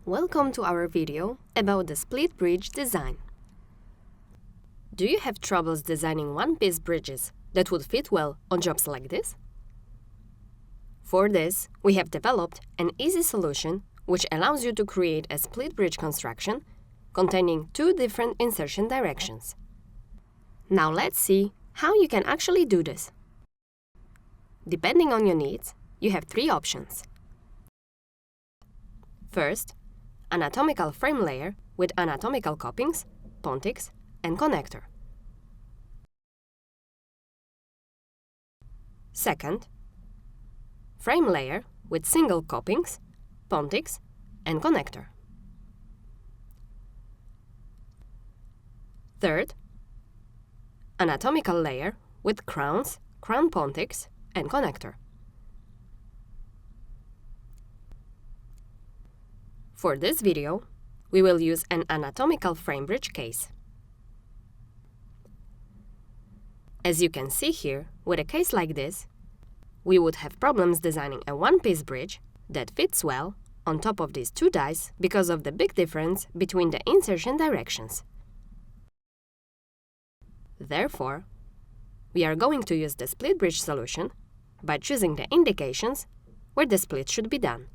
Welcome to our video about the split bridge design. Do you have troubles designing one-piece bridges that would fit well on jobs like this? For this, we have developed an easy solution which allows you to create a split bridge construction containing two different insertion directions. Now let's see how you can actually do this. Depending on your needs, you have three options. First, anatomical frame layer with anatomical copings, pontics, and connector. Second, frame layer with single copings, pontics, and connector. Third, anatomical layer with crowns, crown pontics, and connector. For this video, we will use an anatomical frame bridge case. As you can see here, with a case like this, we would have problems designing a one-piece bridge that fits well on top of these two dies because of the big difference between the insertion directions. Therefore, we are going to use the split bridge solution by choosing the indications where the split should be done.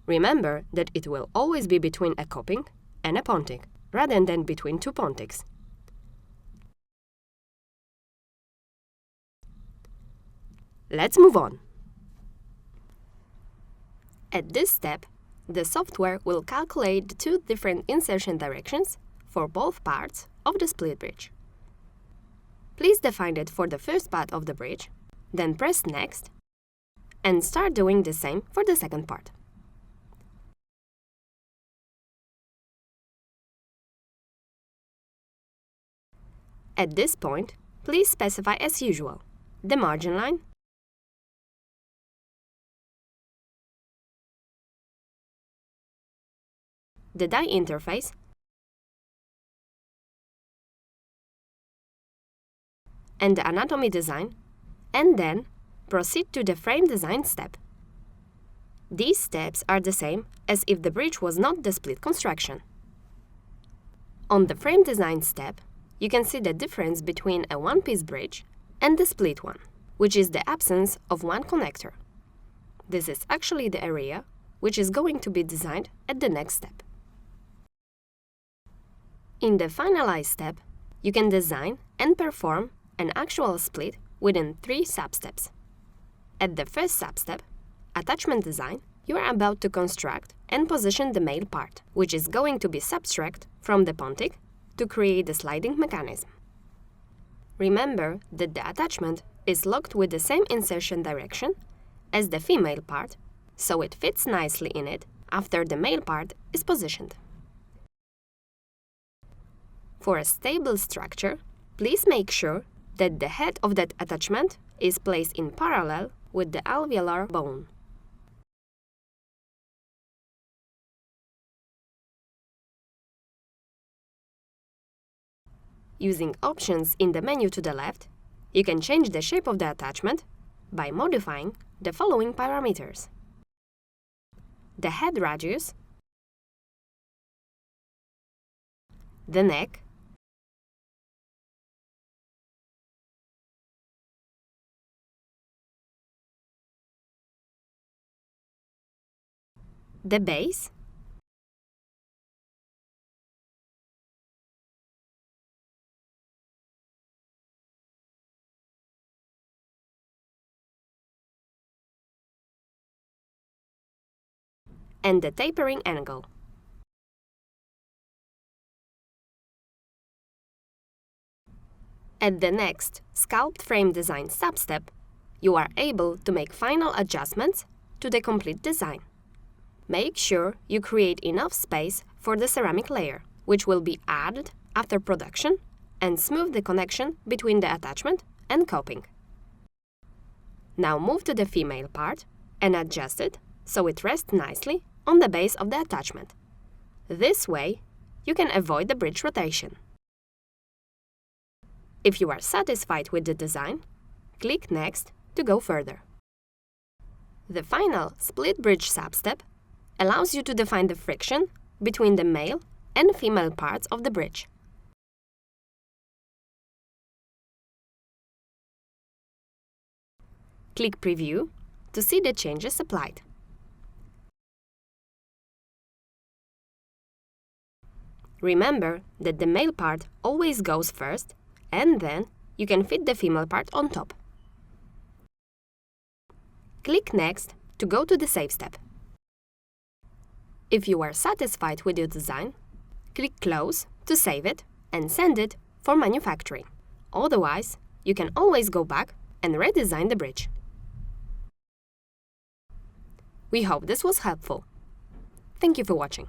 Remember that it will always be between a coping and a pontic, rather than between two pontics. Let's move on. At this step, the software will calculate the two different insertion directions for both parts of the split bridge. Please define it for the first part of the bridge, then press Next, and start doing the same for the second part. At this point, please specify as usual the margin line, the die interface, and the anatomy design, and then proceed to the frame design step. These steps are the same as if the bridge was not the split construction. On the frame design step, you can see the difference between a one-piece bridge and the split one, which is the absence of one connector. This is actually the area which is going to be designed at the next step. In the finalize step, you can design and perform an actual split within three sub-steps. At the first sub-step, attachment design, you are about to construct and position the male part, which is going to be subtract from the pontic to create the sliding mechanism. Remember that the attachment is locked with the same insertion direction as the female part, so it fits nicely in it after the male part is positioned. For a stable structure, please make sure that the head of that attachment is placed in parallel with the alveolar bone. Using options in the menu to the left, you can change the shape of the attachment by modifying the following parameters: the head radius, the neck, the base, and the tapering angle. At the next Sculpt Frame Design sub-step, you are able to make final adjustments to the complete design. Make sure you create enough space for the ceramic layer, which will be added after production, and smooth the connection between the attachment and coping. Now move to the female part and adjust it so it rests nicely on the base of the attachment. This way, you can avoid the bridge rotation. If you are satisfied with the design, click Next to go further. The final split bridge sub-step allows you to define the friction between the male and female parts of the bridge. Click Preview to see the changes applied. Remember that the male part always goes first, and then you can fit the female part on top. Click Next to go to the Save step. If you are satisfied with your design, click Close to save it and send it for manufacturing. Otherwise, you can always go back and redesign the bridge. We hope this was helpful. Thank you for watching.